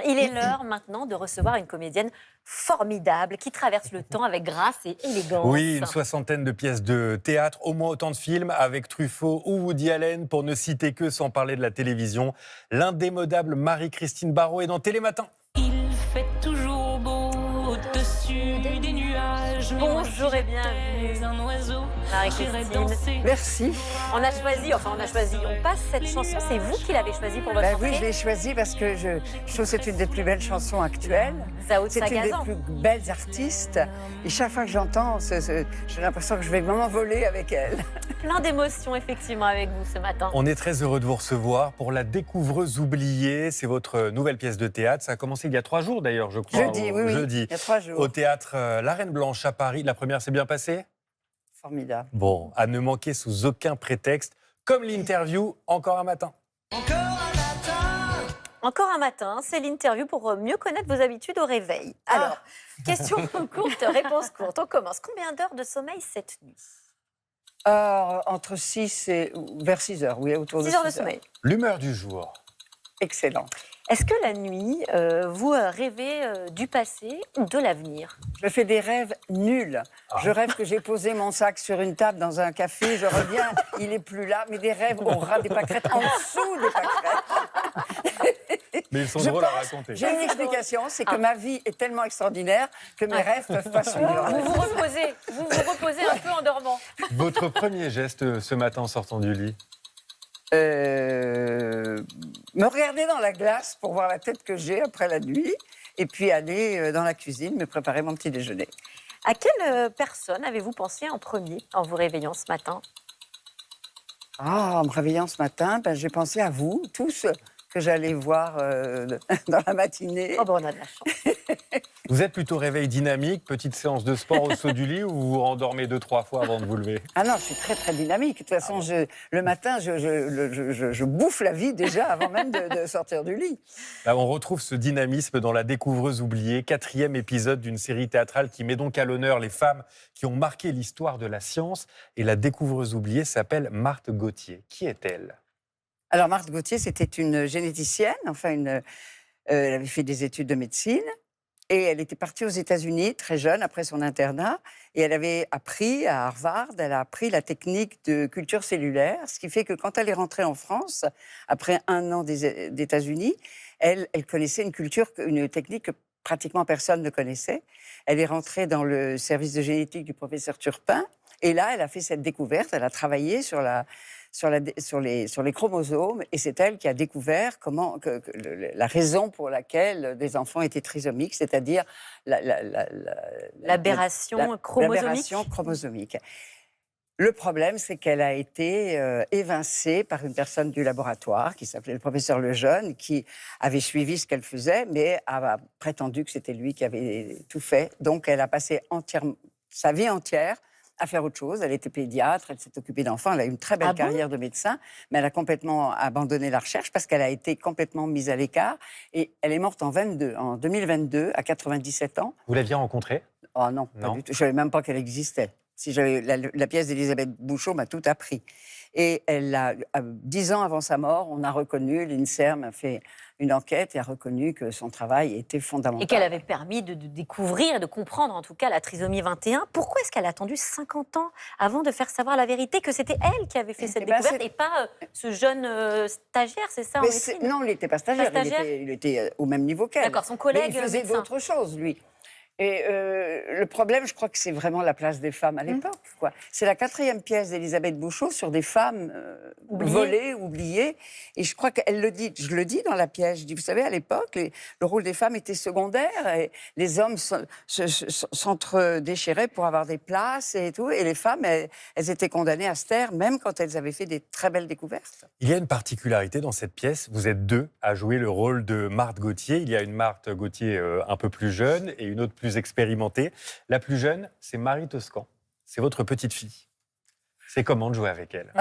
Il est l'heure maintenant de recevoir une comédienne formidable qui traverse le temps avec grâce et élégance. Oui, une soixantaine de pièces de théâtre, au moins autant de films avec Truffaut ou Woody Allen, pour ne citer que sans parler de la télévision. L'indémodable Marie-Christine Barrault est dans Télématin. Il fait toujours beau au-dessus des nuages. Bonjour et bienvenue, Un oiseau, j'irai Marie-Christine. danser. Merci. On passe cette chanson, c'est vous qui l'avez choisie pour votre Ben oui, je entrée. l'ai choisi parce que je trouve que c'est une des plus belles chansons actuelles. Zao de C'est une des Sagazan. plus belles artistes. Et chaque fois que j'entends, j'ai l'impression que je vais m'envoler avec elle. Plein d'émotions effectivement avec vous ce matin. On est très heureux de vous recevoir pour La Découvreuse oubliée. C'est votre nouvelle pièce de théâtre. Ça a commencé il y a 3 jours d'ailleurs, je crois. Jeudi, oui, Jeudi. il y a 3 jours. Au théâtre La Reine Blanche à Paris. La première s'est bien passée? Formidable. Bon, à ne manquer sous aucun prétexte, comme l'interview Encore un matin. Encore un matin, c'est l'interview pour mieux connaître vos habitudes au réveil. Alors, question courte, réponse courte. On commence. Combien d'heures de sommeil cette nuit? Entre 6 et vers 6 heures, oui, autour de 6 6 heures de sommeil. L'humeur du jour. Excellent. Est-ce que la nuit, vous rêvez du passé ou de l'avenir? Je fais des rêves nuls. Je rêve que j'ai posé mon sac sur une table dans un café, je reviens, il est plus là, mais des rêves au ras des pâquerettes, en dessous des pâquerettes. Mais ils sont Je drôles à pense- raconter. J'ai une explication, c'est que ma vie est tellement extraordinaire que mes rêves peuvent pas suivre. Vous vous reposez un peu en dormant. Votre premier geste ce matin en sortant du lit? Me regarder dans la glace pour voir la tête que j'ai après la nuit, et puis aller dans la cuisine me préparer mon petit déjeuner. À quelle personne avez-vous pensé en premier en vous réveillant ce matin? En me réveillant ce matin, j'ai pensé à vous, tous, que j'allais voir dans la matinée. Oh ben on a de la chance. Vous êtes plutôt réveil dynamique, petite séance de sport au saut du lit, ou vous vous rendormez 2-3 fois avant de vous lever? Ah non, je suis très très dynamique. De toute façon, le matin, je bouffe la vie déjà avant même de sortir du lit. Là, on retrouve ce dynamisme dans La Découvreuse oubliée, 4e épisode d'une série théâtrale qui met donc à l'honneur les femmes qui ont marqué l'histoire de la science. Et La Découvreuse oubliée s'appelle Marthe Gauthier. Qui est-elle? Alors Marthe Gauthier, c'était une généticienne, elle avait fait des études de médecine. Et elle était partie aux États-Unis très jeune, après son internat, et elle avait appris à Harvard, elle a appris la technique de culture cellulaire, ce qui fait que quand elle est rentrée en France, après 1 an des États-Unis, elle connaissait une technique que pratiquement personne ne connaissait. Elle est rentrée dans le service de génétique du professeur Turpin, et là, elle a fait cette découverte, elle a travaillé sur les chromosomes, et c'est elle qui a découvert la raison pour laquelle des enfants étaient trisomiques, c'est-à-dire L'aberration chromosomique. l'aberration chromosomique. Le problème, c'est qu'elle a été évincée par une personne du laboratoire qui s'appelait le professeur Lejeune, qui avait suivi ce qu'elle faisait, mais a prétendu que c'était lui qui avait tout fait. Donc, elle a passé sa vie entière à faire autre chose. Elle était pédiatre, elle s'est occupée d'enfants, elle a eu une très belle carrière de médecin, mais elle a complètement abandonné la recherche parce qu'elle a été complètement mise à l'écart. Et elle est morte en 2022, à 97 ans. Vous l'aviez rencontrée? Oh non, pas du tout. Je ne savais même pas qu'elle existait. La pièce d'Elisabeth Bouchot m'a tout appris. Et 10 ans avant sa mort, on a reconnu, l'INSERM a fait une enquête et a reconnu que son travail était fondamental. Et qu'elle avait permis de découvrir et de comprendre en tout cas la trisomie 21. Pourquoi est-ce qu'elle a attendu 50 ans avant de faire savoir la vérité, que c'était elle qui avait fait cette découverte et pas ce jeune stagiaire, c'est ça en médecine? Non, il n'était pas stagiaire, il était au même niveau qu'elle. D'accord, son collègue Mais il faisait médecin. d'autres choses, lui. Et le problème, je crois que c'est vraiment la place des femmes à l'époque, quoi. C'est la 4e pièce d'Elisabeth Bouchot sur des femmes volées, oubliées. Et je crois qu'elle le dit, je le dis dans la pièce, je dis, vous savez, à l'époque, le rôle des femmes était secondaire. Et les hommes s'entre-déchiraient pour avoir des places et tout. Et les femmes, elles étaient condamnées à se taire, même quand elles avaient fait des très belles découvertes. Il y a une particularité dans cette pièce. Vous êtes 2 à jouer le rôle de Marthe Gauthier. Il y a une Marthe Gauthier un peu plus jeune et une autre plus expérimentée. La plus jeune, c'est Marie Toscan. C'est votre petite fille. C'est comment de jouer avec elle?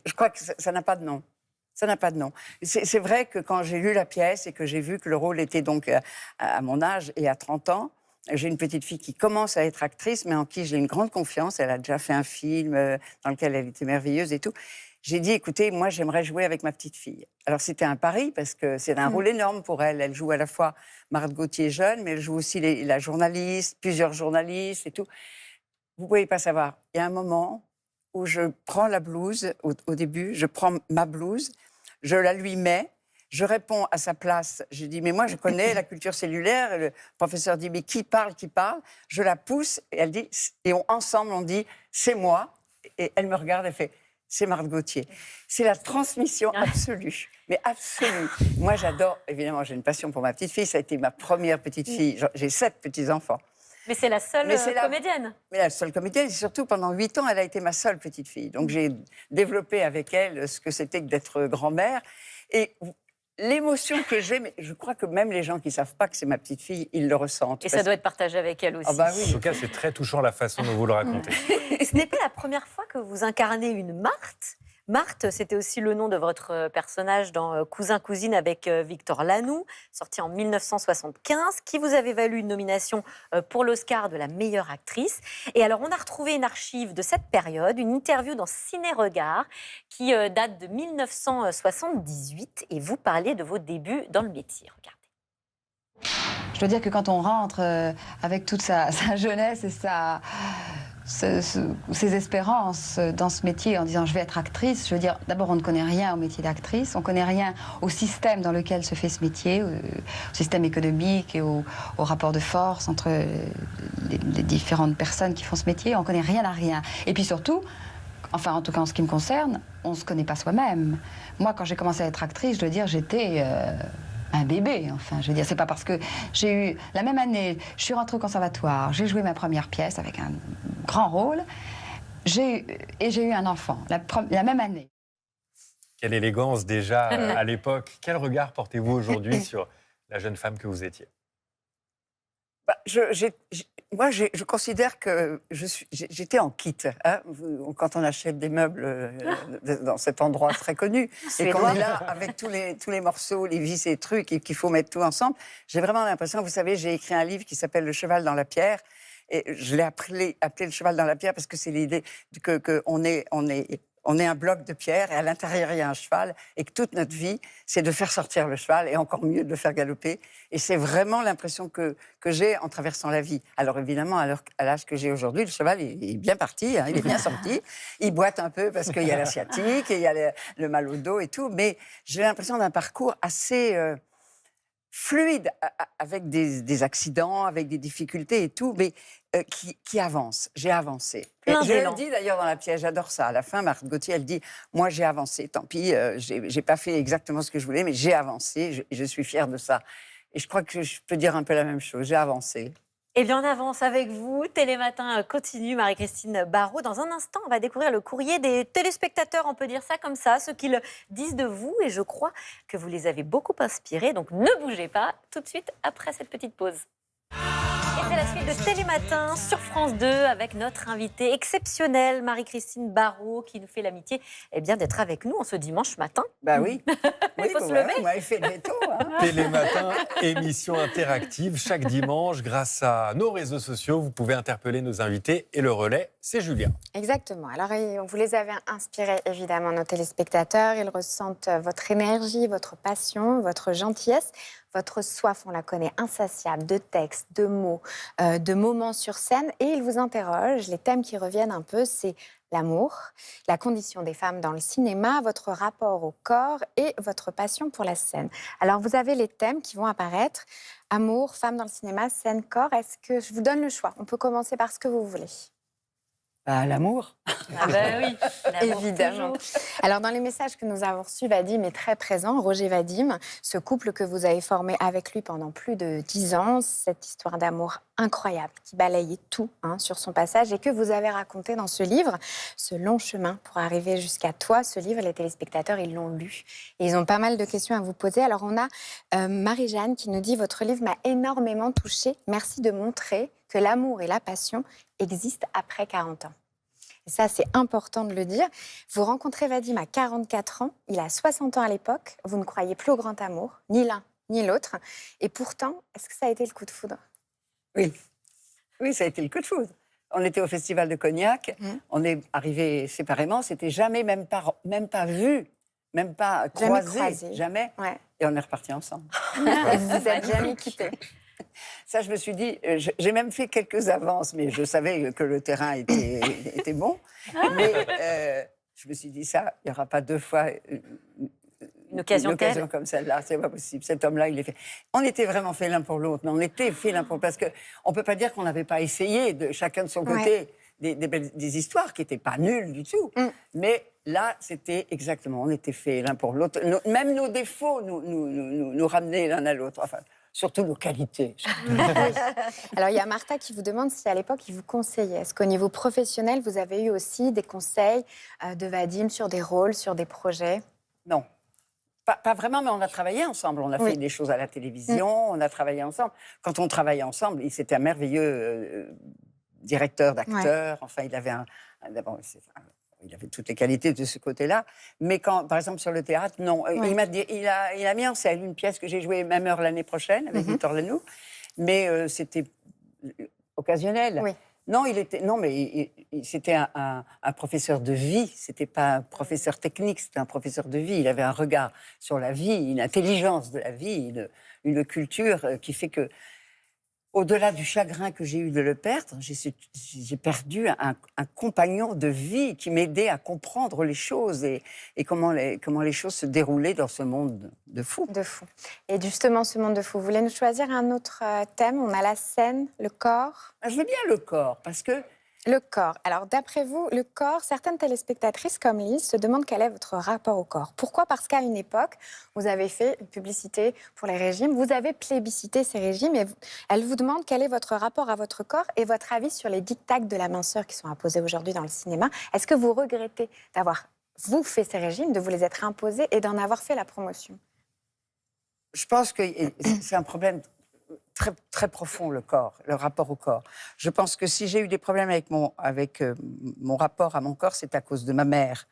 Je crois que ça n'a pas de nom. Ça n'a pas de nom. C'est vrai que quand j'ai lu la pièce et que j'ai vu que le rôle était donc à mon âge et à 30 ans, j'ai une petite fille qui commence à être actrice, mais en qui j'ai une grande confiance. Elle a déjà fait un film dans lequel elle était merveilleuse et tout. j'ai dit, écoutez, moi, j'aimerais jouer avec ma petite fille. Alors, c'était un pari, parce que c'est un rôle énorme pour elle. Elle joue à la fois Marthe Gauthier jeune, mais elle joue aussi la journaliste, plusieurs journalistes et tout. Vous ne pouvez pas savoir. Il y a un moment où je prends la blouse, au début, je prends ma blouse, je la lui mets, je réponds à sa place. Je dis, mais moi, je connais la culture cellulaire. Le professeur dit, mais qui parle, qui parle? Je la pousse, et elle dit, et ensemble, on dit, c'est moi. Et elle me regarde, elle fait, c'est Marthe Gauthier. C'est la transmission absolue, mais absolue. Moi, j'adore, évidemment, j'ai une passion pour ma petite fille. Ça a été ma première petite fille. J'ai 7 petits-enfants. Mais c'est la seule comédienne. Mais la seule comédienne, et surtout pendant 8 ans, elle a été ma seule petite fille. Donc j'ai développé avec elle ce que c'était que d'être grand-mère. Et l'émotion que j'ai, mais je crois que même les gens qui ne savent pas que c'est ma petite fille, ils le ressentent. Et ça doit être partagé avec elle aussi. Ah bah oui. En tout cas, c'est très touchant la façon dont vous le racontez. Ce n'est pas la première fois que vous incarnez une Marthe. Marthe, c'était aussi le nom de votre personnage dans Cousin-Cousine avec Victor Lanoux, sorti en 1975, qui vous avait valu une nomination pour l'Oscar de la meilleure actrice. Et alors, on a retrouvé une archive de cette période, une interview dans Ciné Regard, qui date de 1978, et vous parliez de vos débuts dans le métier. Regardez. Je dois dire que quand on rentre avec toute sa jeunesse et ses espérances dans ce métier en disant je vais être actrice, je veux dire, d'abord on ne connaît rien au métier d'actrice, on ne connaît rien au système dans lequel se fait ce métier, au système économique et au rapport de force entre les différentes personnes qui font ce métier, on ne connaît rien à rien. Et puis surtout, enfin en tout cas en ce qui me concerne, on ne se connaît pas soi-même. Moi quand j'ai commencé à être actrice, je dois dire j'étais... un bébé, enfin, je veux dire, c'est pas parce que j'ai eu... La même année, je suis rentrée au conservatoire, j'ai joué ma première pièce avec un grand rôle, j'ai eu un enfant, la même année. Quelle élégance déjà à l'époque. Quel regard portez-vous aujourd'hui sur la jeune femme que vous étiez? Bah, moi, je considère que j'étais en kit. Hein, quand on achète des meubles dans cet endroit très connu, et qu'on est là avec tous les morceaux, les vis et trucs, et qu'il faut mettre tout ensemble, j'ai vraiment l'impression, vous savez, j'ai écrit un livre qui s'appelle Le cheval dans la pierre, et je l'ai appelé Le cheval dans la pierre parce que c'est l'idée qu'on est un bloc de pierre et à l'intérieur, il y a un cheval et que toute notre vie, c'est de faire sortir le cheval et encore mieux de le faire galoper. Et c'est vraiment l'impression que j'ai en traversant la vie. Alors évidemment, à l'âge que j'ai aujourd'hui, le cheval est bien parti, hein, il est bien sorti. Il boite un peu parce qu'il y a la sciatique et il y a le mal au dos et tout. Mais j'ai l'impression d'un parcours assez... fluide, avec des accidents, avec des difficultés et tout, mais qui avance. J'ai avancé. Et je le dis d'ailleurs dans la pièce, j'adore ça. À la fin, Marthe Gauthier, elle dit « Moi, j'ai avancé. Tant pis, j'ai pas fait exactement ce que je voulais, mais j'ai avancé. Je suis fière de ça. » Et je crois que je peux dire un peu la même chose. J'ai avancé. Eh bien, on avance avec vous. Télématin continue, Marie-Christine Barraud. Dans un instant, on va découvrir le courrier des téléspectateurs, on peut dire ça comme ça, ce qu'ils disent de vous. Et je crois que vous les avez beaucoup inspirés. Donc, ne bougez pas tout de suite après cette petite pause. Et c'est la suite de Télématin sur France 2 avec notre invitée exceptionnelle, Marie-Christine Barraud, qui nous fait l'amitié d'être avec nous en ce dimanche matin. Bah oui. Il faut se lever. Vous m'avez fait le veto. Hein. Télématin, émission interactive chaque dimanche. Grâce à nos réseaux sociaux, vous pouvez interpeller nos invités et le relais, c'est Julien. Exactement. Alors, vous les avez inspirés, évidemment, nos téléspectateurs. Ils ressentent votre énergie, votre passion, votre gentillesse. Votre soif, on la connaît, insatiable, de textes, de mots, de moments sur scène. Et ils vous interrogent. Les thèmes qui reviennent un peu, c'est l'amour, la condition des femmes dans le cinéma, votre rapport au corps et votre passion pour la scène. Alors, vous avez les thèmes qui vont apparaître. Amour, femmes dans le cinéma, scène, corps. Est-ce que je vous donne le choix? On peut commencer par ce que vous voulez. L'amour. Ah ben oui, évidemment. Alors, dans les messages que nous avons reçus, Vadim est très présent. Roger Vadim, ce couple que vous avez formé avec lui pendant plus de 10 ans, cette histoire d'amour incroyable qui balayait tout sur son passage et que vous avez raconté dans ce livre, ce long chemin pour arriver jusqu'à toi. Ce livre, les téléspectateurs, ils l'ont lu et ils ont pas mal de questions à vous poser. Alors, on a Marie-Jeanne qui nous dit « Votre livre m'a énormément touchée. Merci de montrer que l'amour et la passion existent après 40 ans. » Et ça, c'est important de le dire. Vous rencontrez Vadim à 44 ans, il a 60 ans à l'époque, vous ne croyez plus au grand amour, ni l'un ni l'autre. Et pourtant, est-ce que ça a été le coup de foudre? Oui. Oui, ça a été le coup de foudre. On était au Festival de Cognac, on est arrivés séparément, c'était jamais, même pas vu, même pas croisé, jamais. Ouais. Et on est repartis ensemble. Et vous vous êtes jamais quittés. Ça, je me suis dit, j'ai même fait quelques avances, mais je savais que le terrain était bon. Mais je me suis dit, ça, il n'y aura pas 2 fois Une occasion telle. comme celle-là. C'est pas possible. Cet homme-là, il est fait. On était vraiment faits l'un pour l'autre, mais on était faits l'un pour l'autre. Parce qu'on ne peut pas dire qu'on n'avait pas essayé, chacun de son côté, des histoires qui n'étaient pas nulles du tout. Mais là, c'était exactement, on était faits l'un pour l'autre. Même nos défauts nous ramenaient l'un à l'autre. Enfin, surtout nos qualités. Alors, il y a Martha qui vous demande si à l'époque, il vous conseillait. Est-ce qu'au niveau professionnel, vous avez eu aussi des conseils de Vadim sur des rôles, sur des projets? Non. Pas vraiment, mais on a travaillé ensemble. On a fait des choses à la télévision, on a travaillé ensemble. Quand on travaillait ensemble, c'était un merveilleux directeur d'acteur. Enfin, il avait il avait toutes les qualités de ce côté-là. Mais quand, par exemple, sur le théâtre, non. Il a mis en scène une pièce que j'ai jouée même heure l'année prochaine avec Victor Lanoux. Mais c'était occasionnel. Oui. Non, c'était un professeur de vie. C'était pas un professeur technique, c'était un professeur de vie. Il avait un regard sur la vie, une intelligence de la vie, une culture qui fait que, au-delà du chagrin que j'ai eu de le perdre, j'ai perdu un compagnon de vie qui m'aidait à comprendre les choses et comment les choses se déroulaient dans ce monde de fou. De fou. Et justement, ce monde de fou, vous voulez nous choisir un autre thème? On a la scène, le corps. Je veux bien le corps, parce que... Le corps. Alors, d'après vous, le corps, certaines téléspectatrices comme Lise se demandent quel est votre rapport au corps. Pourquoi? Parce qu'à une époque, vous avez fait une publicité pour les régimes, vous avez plébiscité ces régimes et elle vous demande quel est votre rapport à votre corps et votre avis sur les diktats de la minceur qui sont imposés aujourd'hui dans le cinéma. Est-ce que vous regrettez d'avoir, vous, fait ces régimes, de vous les être imposés et d'en avoir fait la promotion? Je pense que c'est un problème très, très profond, le corps, le rapport au corps. Je pense que si j'ai eu des problèmes avec mon rapport à mon corps, c'est à cause de ma mère.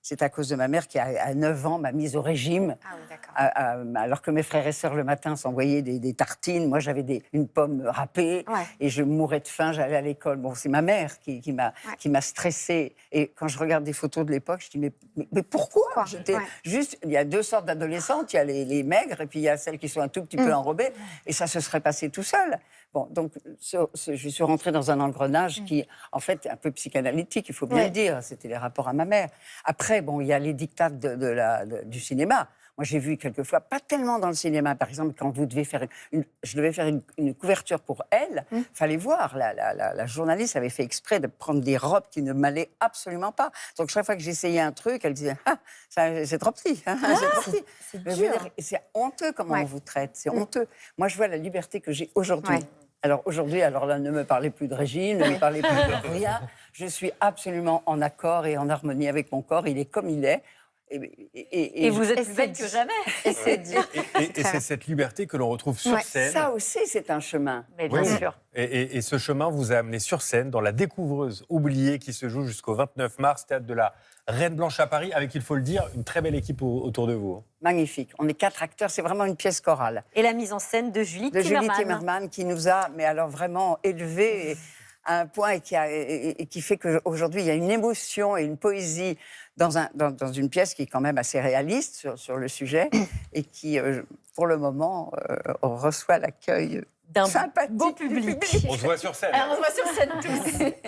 C'est à cause de ma mère qui, à 9 ans, m'a mise au régime. Ah oui, d'accord. Alors que mes frères et sœurs, le matin, s'envoyaient des tartines. Moi, j'avais une pomme râpée et je mourais de faim, j'allais à l'école. Bon, c'est ma mère qui m'a stressée. Et quand je regarde des photos de l'époque, je dis, mais pourquoi? Juste, il y a 2 sortes d'adolescentes. Il y a les maigres et puis il y a celles qui sont un tout petit peu enrobées. Et ça se serait passé tout seul. Bon, donc, je suis rentrée dans un engrenage qui, en fait, est un peu psychanalytique, il faut bien le dire. C'était les rapports à ma mère. Après, bon, il y a les diktats du cinéma. Moi, j'ai vu quelquefois, pas tellement dans le cinéma, par exemple, quand je devais faire une couverture pour Elle, fallait voir, la journaliste avait fait exprès de prendre des robes qui ne m'allaient absolument pas. Donc, chaque fois que j'essayais un truc, elle disait, c'est trop petit, c'est trop petit. C'est Je veux dur. dire, c'est honteux comment on vous traite, c'est honteux. Moi, je vois la liberté que j'ai aujourd'hui. Alors aujourd'hui, là, ne me parlez plus de régime, ne me parlez plus de rien. Je suis absolument en accord et en harmonie avec mon corps. Il est comme il est. Et vous êtes plus belle que jamais. Et c'est dur. Et c'est cette liberté que l'on retrouve sur scène. Ça aussi, c'est un chemin. Mais bien sûr. Et ce chemin vous a amené sur scène dans La Découvreuse oubliée qui se joue jusqu'au 29 mars, théâtre de la Reine Blanche à Paris, avec, il faut le dire, une très belle équipe autour de vous. Magnifique. On est 4 acteurs, c'est vraiment une pièce chorale. Et la mise en scène de Julie Julie Timmerman qui nous a, mais alors vraiment élevés à un point et qui fait qu'aujourd'hui, il y a une émotion et une poésie dans une pièce qui est quand même assez réaliste sur le sujet et qui, pour le moment, reçoit l'accueil d'un sympathique beau public. On se voit sur scène. Alors, on se voit sur scène tous.